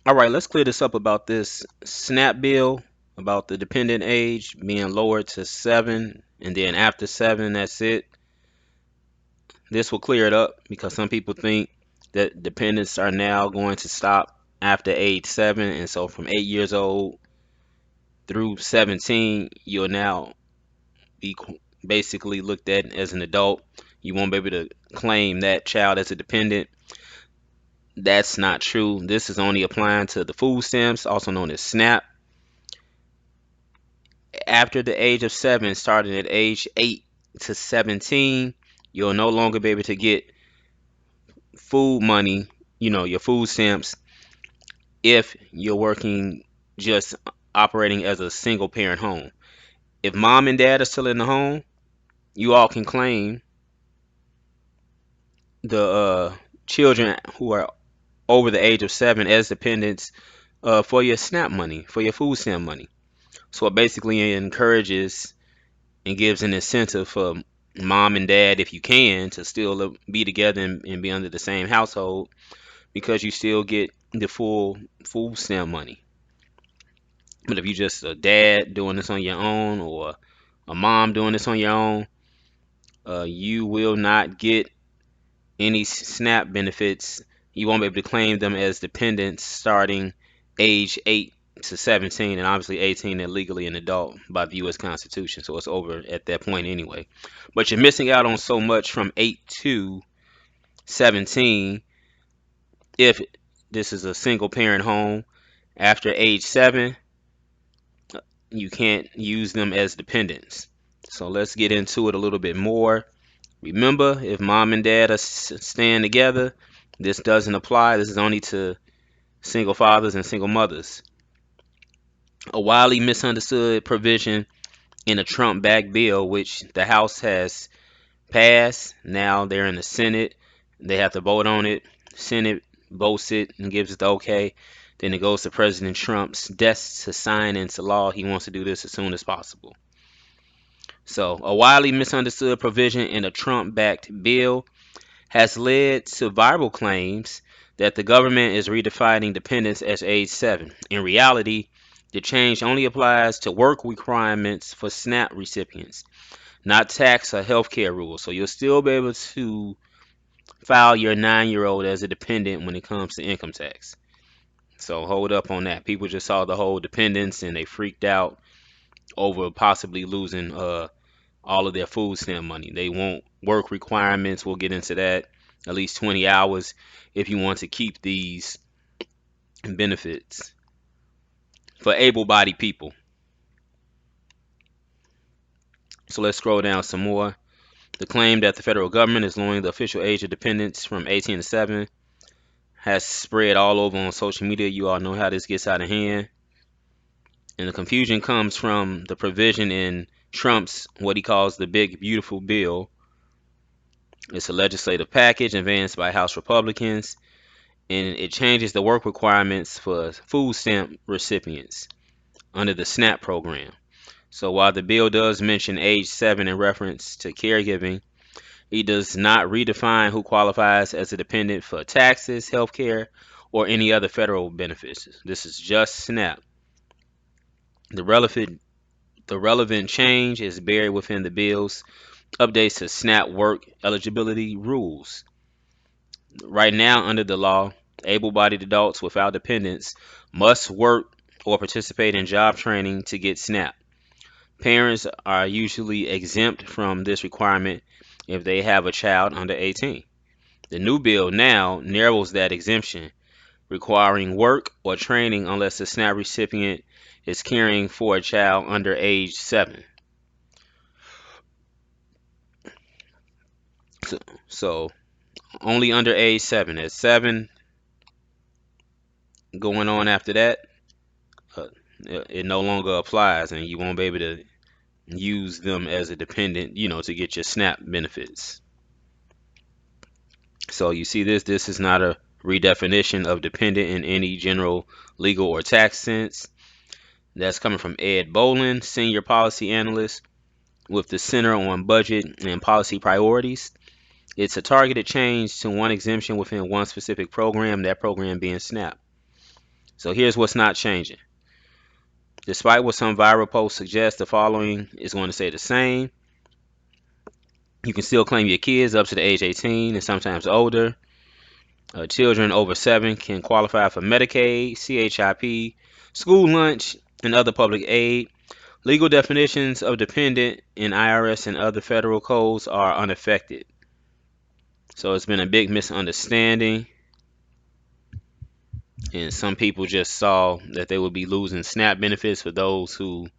All right, let's clear this up about this SNAP bill, about the dependent age being lowered to 7, and then after 7, that's it. This will clear it up because some people think that dependents are now going to stop after age 7, and so from 8 years old through 17, you'll now be basically looked at as an adult. You won't be able to claim that child as a dependent. That's not true. This is only applying to the food stamps, also known as SNAP. After the age of 7, starting at age 8 to 17, you'll no longer be able to get food money, your food stamps, if you're working just operating as a single parent home. If mom and dad are still in the home, you all can claim the children who are over the age of 7 as dependents for your SNAP money, for your food stamp money. So it basically encourages and gives an incentive for mom and dad, if you can, to still be together and be under the same household because you still get the full food stamp money. But if you just a dad doing this on your own or a mom doing this on your own, you will not get any SNAP benefits. You won't be able to claim them as dependents starting age 8 to 17, and obviously 18 and legally an adult by the U.S. Constitution. So it's over at that point anyway. But you're missing out on so much from 8 to 17 if this is a single parent home. After age 7, you can't use them as dependents. So let's get into it a little bit more. Remember, if mom and dad are staying together, this doesn't apply. This is only to single fathers and single mothers. A widely misunderstood provision in a Trump-backed bill, which the House has passed. Now they're in the Senate. They have to vote on it. Senate votes it and gives it the okay. Then it goes to President Trump's desk to sign into law. He wants to do this as soon as possible. So, a widely misunderstood provision in a Trump-backed bill has led to viral claims that the government is redefining dependence as age 7. In reality, the change only applies to work requirements for SNAP recipients, not tax or healthcare rules. So you'll still be able to file your 9-year-old as a dependent when it comes to income tax. So hold up on that. People just saw the whole dependence and they freaked out over possibly losing all of their food stamp money. They want work requirements. We'll get into that. At least 20 hours if you want to keep these benefits for able-bodied people. So let's scroll down some more. The claim that the federal government is lowering the official age of dependents from 18 to 7 has spread all over on social media. You all know how this gets out of hand. And the confusion comes from the provision in Trump's, what he calls the big beautiful bill. It's a legislative package advanced by House Republicans, and it changes the work requirements for food stamp recipients under the SNAP program. So while the bill does mention age 7 in reference to caregiving, it does not redefine who qualifies as a dependent for taxes, healthcare, or any other federal benefits. This is just SNAP. The relevant change is buried within the bill's updates to SNAP work eligibility rules. Right now, under the law, able-bodied adults without dependents must work or participate in job training to get SNAP. Parents are usually exempt from this requirement if they have a child under 18. The new bill now narrows that exemption, requiring work or training unless the SNAP recipient is caring for a child under age 7. So only under age 7. At 7 going on after that, it no longer applies and you won't be able to use them as a dependent, to get your SNAP benefits. So you see this is not a redefinition of dependent in any general legal or tax sense. That's coming from Ed Bolin, senior policy analyst with the Center on Budget and Policy Priorities. It's a targeted change to one exemption within one specific program, that program being SNAP. So here's what's not changing. Despite what some viral posts suggest, the following is going to stay the same. You can still claim your kids up to the age 18 and sometimes older. Children over 7 can qualify for Medicaid, CHIP, school lunch, and other public aid. Legal definitions of dependent in IRS and other federal codes are unaffected. So it's been a big misunderstanding. And some people just saw that they would be losing SNAP benefits for those who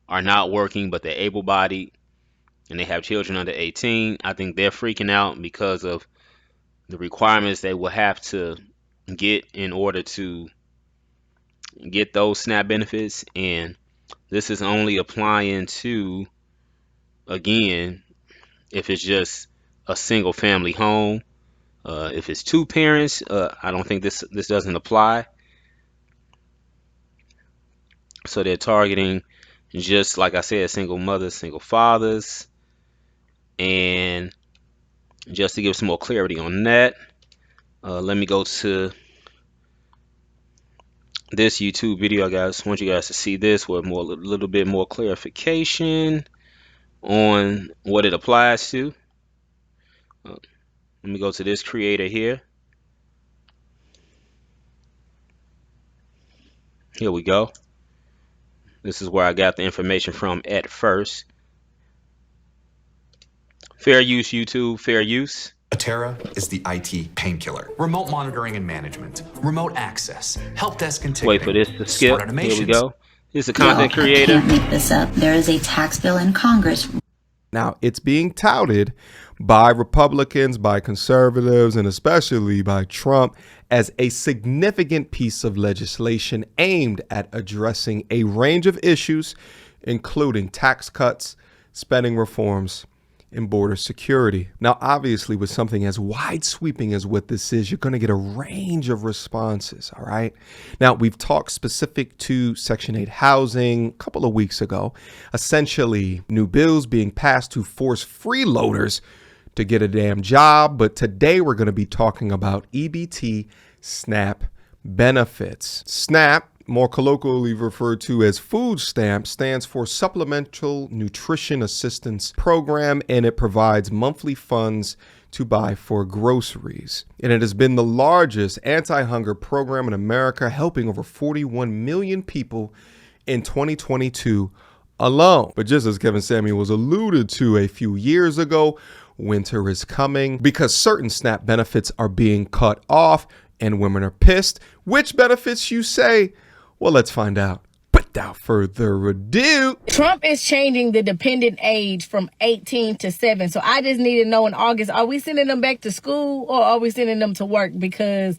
are not working but they're able-bodied and they have children under 18. I think they're freaking out because of the requirements they will have to get in order to get those SNAP benefits. And this is only applying to, again, if it's just a single family home. If it's 2 parents, I don't think this doesn't apply. So they're targeting, just like I said, single mothers, single fathers. And just to give some more clarity on that, let me go to this YouTube video. I want you guys to see this with a little bit more clarification on what it applies to. Let me go to this creator here. Here we go. This is where I got the information from at first. Fair use, YouTube, fair use. Atera is the IT painkiller. Remote monitoring and management, remote access, help desk and ticketing. Wait for this to skip. Here we go. Here's a content creator. I can't make this up. There is a tax bill in Congress. Now, it's being touted by Republicans, by conservatives, and especially by Trump as a significant piece of legislation aimed at addressing a range of issues, including tax cuts, spending reforms, and border security. Now, obviously, with something as wide sweeping as what this is, you're going to get a range of responses. All right. Now, we've talked specific to Section 8 housing a couple of weeks ago, essentially new bills being passed to force freeloaders to get a damn job. But today we're going to be talking about EBT SNAP benefits. SNAP, more colloquially referred to as food stamp, stands for Supplemental Nutrition Assistance Program, and it provides monthly funds to buy for groceries. And it has been the largest anti-hunger program in America, helping over 41 million people in 2022 alone. But just as Kevin Samuel was alluded to a few years ago, winter is coming because certain SNAP benefits are being cut off and women are pissed. Which benefits, you say? Well, let's find out. But without further ado, Trump is changing the dependent age from 18 to 7. So I just need to know in August, are we sending them back to school or are we sending them to work? Because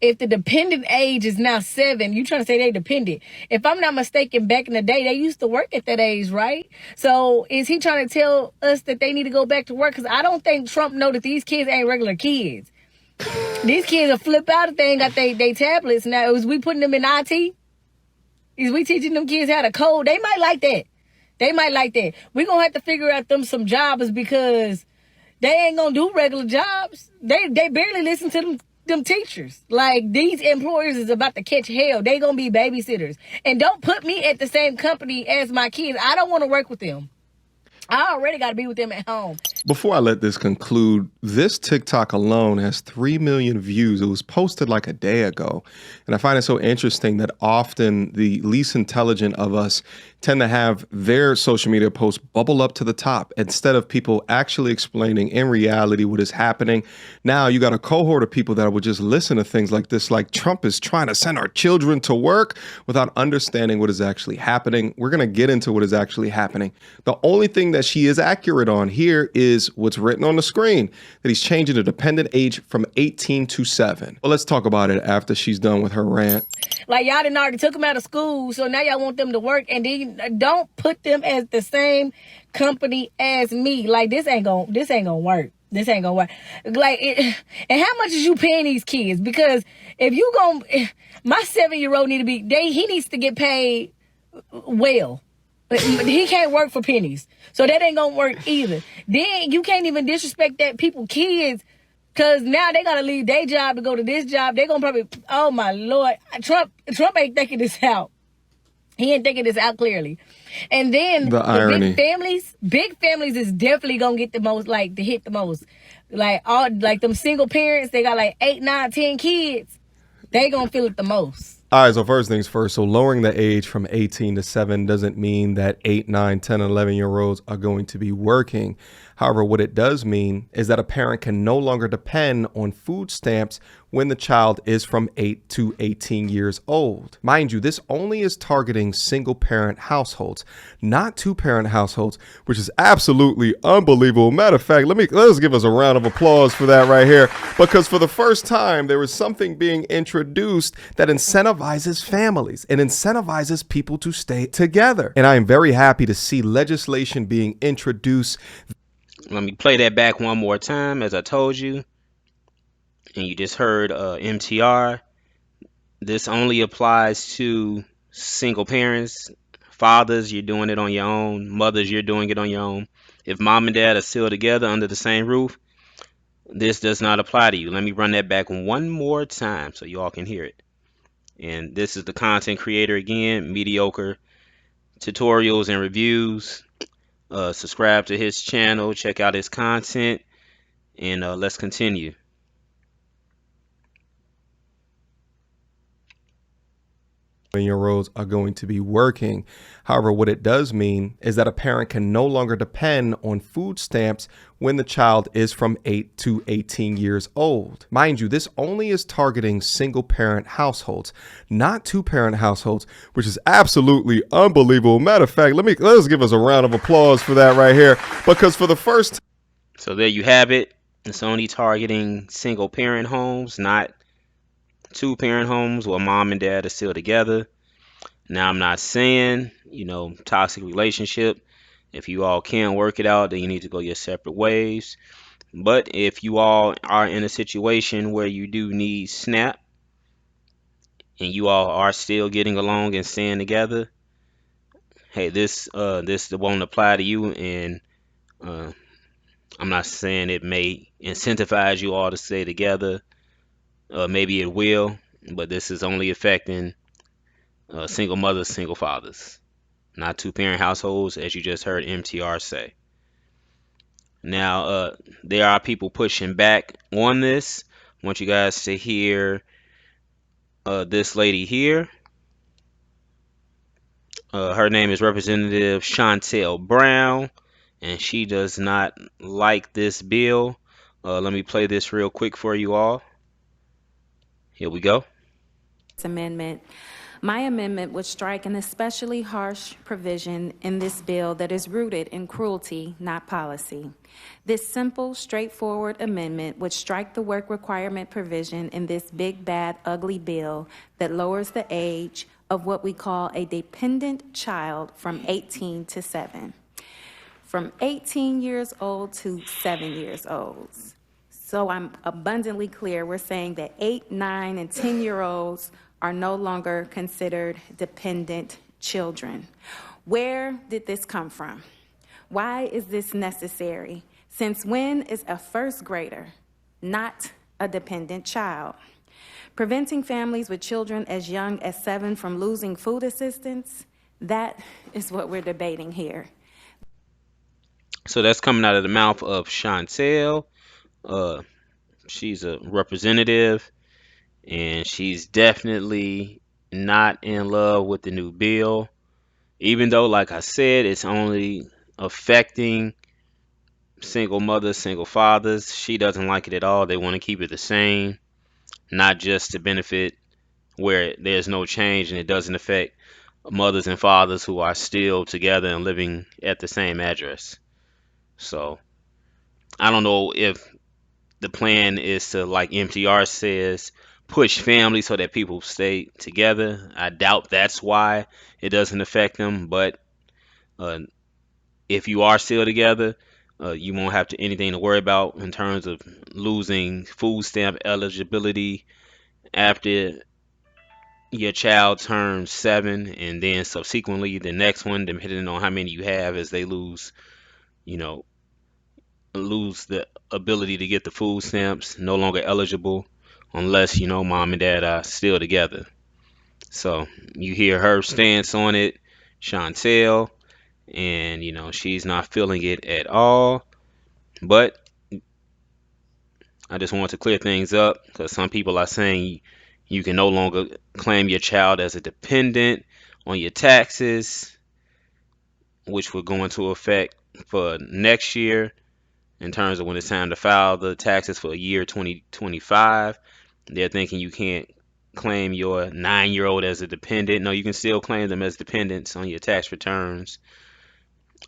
if the dependent age is now 7, you trying to say they dependent. If I'm not mistaken, back in the day, they used to work at that age, right? So is he trying to tell us that they need to go back to work? Because I don't think Trump know that these kids ain't regular kids. These kids will flip out if they ain't got they tablets. Now, is we putting them in IT? Is we teaching them kids how to code? They might like that. They might like that. We're going to have to figure out them some jobs because they ain't going to do regular jobs. They barely listen to them teachers. Like, these employers is about to catch hell. They going to be babysitters. And don't put me at the same company as my kids. I don't want to work with them. I already got to be with them at home. Before I let this conclude, this TikTok alone has 3 million views. It was posted like a day ago. And I find it so interesting that often the least intelligent of us tend to have their social media posts bubble up to the top instead of people actually explaining in reality what is happening. Now you got a cohort of people that would just listen to things like this, like Trump is trying to send our children to work without understanding what is actually happening. We're going to get into what is actually happening. The only thing that she is accurate on here is what's written on the screen, that he's changing the dependent age from 18 to 7. Well, let's talk about it after she's done with her rant. Like, y'all done already took them out of school, so now y'all want them to work, and then don't put them as the same company as me. Like, this ain't gonna work. This ain't gonna work. Like, and how much is you paying these kids? Because if you my 7-year-old he needs to get paid well. But he can't work for pennies. So that ain't gonna work either. Then you can't even disrespect that kids Cause now they gotta leave their job to go to this job. They gonna probably, oh my Lord, Trump ain't thinking this out. He ain't thinking this out clearly. And then The the irony. big families is definitely gonna get the most, like, to hit the most. Like all, like them single parents, they got like 8, 9, 10 kids. They gonna feel it the most. All right, so first things first. So lowering the age from 18 to 7 doesn't mean that 8, 9, 10, 11-year-olds are going to be working. However, what it does mean is that a parent can no longer depend on food stamps when the child is from 8 to 18 years old. Mind you, this only is targeting single parent households, not two parent households, which is absolutely unbelievable. Matter of fact, let's give us a round of applause for that right here, because for the first time, there is something being introduced that incentivizes families and incentivizes people to stay together. And I am very happy to see legislation being introduced. Let me play that back one more time, as I told you. And you just heard MTR. This only applies to single parents. Fathers, you're doing it on your own. Mothers, you're doing it on your own. If mom and dad are still together under the same roof, this does not apply to you. Let me run that back one more time so you all can hear it. And this is the content creator again, mediocre tutorials and reviews. Subscribe to his channel, check out his content, and let's continue. Year-olds are going to be working. However, what it does mean is that a parent can no longer depend on food stamps when the child is from 8 to 18 years old. Mind you, this only is targeting single parent households, not two parent households, which is absolutely unbelievable. Matter of fact, let's give us a round of applause for that right here, because for the first. So there you have it. It's only targeting single parent homes, not two parent homes where mom and dad are still together. Now, I'm not saying, toxic relationship. If you all can't work it out, then you need to go your separate ways. But if you all are in a situation where you do need SNAP and you all are still getting along and staying together, hey, this won't apply to you. And I'm not saying it may incentivize you all to stay together. Maybe it will, but this is only affecting single mothers, single fathers, not two parent households, as you just heard MTR say. Now, there are people pushing back on this. I want you guys to hear this lady here. Her name is Representative Chantel Brown, and she does not like this bill. Let me play this real quick for you all. Here we go. Amendment. My amendment would strike an especially harsh provision in this bill that is rooted in cruelty, not policy. This simple, straightforward amendment would strike the work requirement provision in this big, bad, ugly bill that lowers the age of what we call a dependent child from 18 to 7. From 18 years old to 7 years old. So I'm abundantly clear, we're saying that 8, 9, and 10-year-olds are no longer considered dependent children. Where did this come from? Why is this necessary? Since when is a first grader not a dependent child? Preventing families with children as young as 7 from losing food assistance, that is what we're debating here. So that's coming out of the mouth of Chantel. She's a representative, and she's definitely not in love with the new bill, even though, like I said, it's only affecting single mothers, single fathers. She doesn't like it at all. They want to keep it the same, not just to benefit where there's no change and it doesn't affect mothers and fathers who are still together and living at the same address. So I don't know if the plan is to, like MTR says, push families so that people stay together. I doubt that's why it doesn't affect them. But if you are still together, you won't have anything to worry about in terms of losing food stamp eligibility after your child turns 7, and then subsequently the next one, depending on how many you have, as they lose, lose the ability to get the food stamps, no longer eligible unless, mom and dad are still together. So you hear her stance on it, Chantel, and she's not feeling it at all. But I just want to clear things up because some people are saying you can no longer claim your child as a dependent on your taxes, which will go into effect for next year in terms of when it's time to file the taxes for year 2025. They're thinking you can't claim your 9-year-old as a dependent. No, you can still claim them as dependents on your tax returns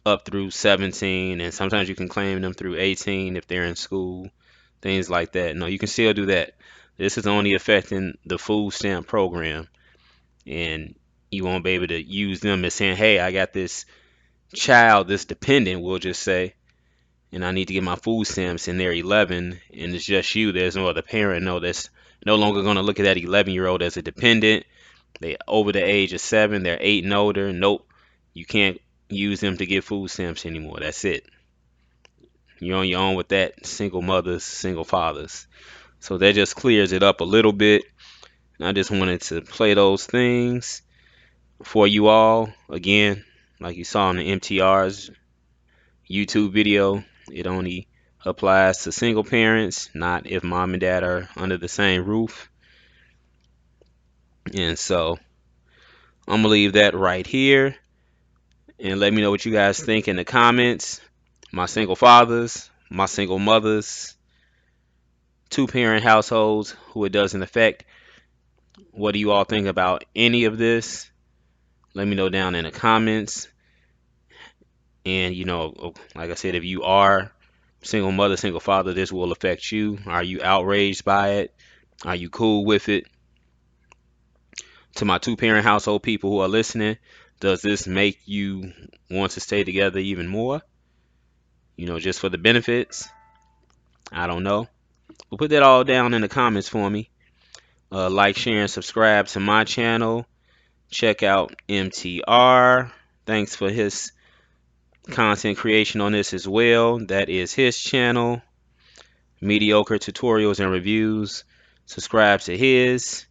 up through 17, and sometimes you can claim them through 18 if they're in school, things like that. No, you can still do that. This is only affecting the food stamp program, and you won't be able to use them as saying, hey, I got this child, this dependent, we'll just say, and I need to get my food stamps and they're 11 and it's just you. There's no other parent. No, that's no longer going to look at that 11-year-old as a dependent. They over the age of 7. They're 8 and older. Nope. You can't use them to get food stamps anymore. That's it. You're on your own with that. Single mothers, single fathers. So that just clears it up a little bit. I just wanted to play those things for you all. Again, like you saw in the MTR's YouTube video, it only applies to single parents, not if mom and dad are under the same roof. And so I'm gonna leave that right here and let me know what you guys think in the comments. My single fathers, my single mothers, 2-parent households who it doesn't affect. What do you all think about any of this? Let me know down in the comments. And like I said, if you are single mother, single father, this will affect you. Are you outraged by it? Are you cool with it? To my 2-parent household people who are listening, does this make you want to stay together even more? Just for the benefits? I don't know. But put that all down in the comments for me. Like, share, and subscribe to my channel. Check out MTR. Thanks for his content creation on this as well. That is his channel. Mediocre tutorials and reviews. Subscribe to his.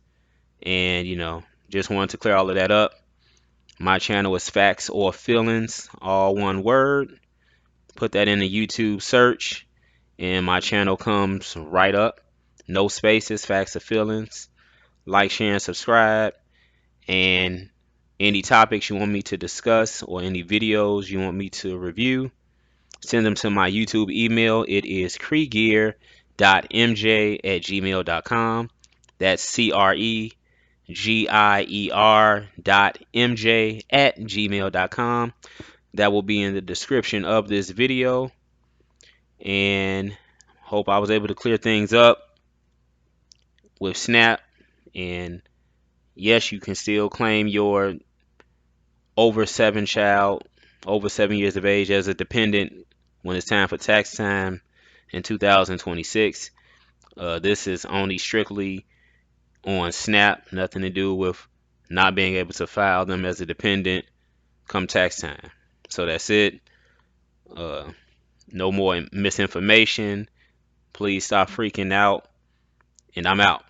And, just wanted to clear all of that up. My channel is Facts or Feelings, all one word. Put that in the YouTube search, and my channel comes right up. No spaces, Facts or Feelings. Like, share, and subscribe. And any topics you want me to discuss or any videos you want me to review, send them to my YouTube email. It is cregier.mj@gmail.com. That's CREGIER.mj@gmail.com. That will be in the description of this video. And hope I was able to clear things up with SNAP. And yes, you can still claim your over 7 child, over 7 years of age as a dependent when it's time for tax time in 2026. This is only strictly on SNAP, nothing to do with not being able to file them as a dependent come tax time. So that's it. No more misinformation. Please stop freaking out. And I'm out.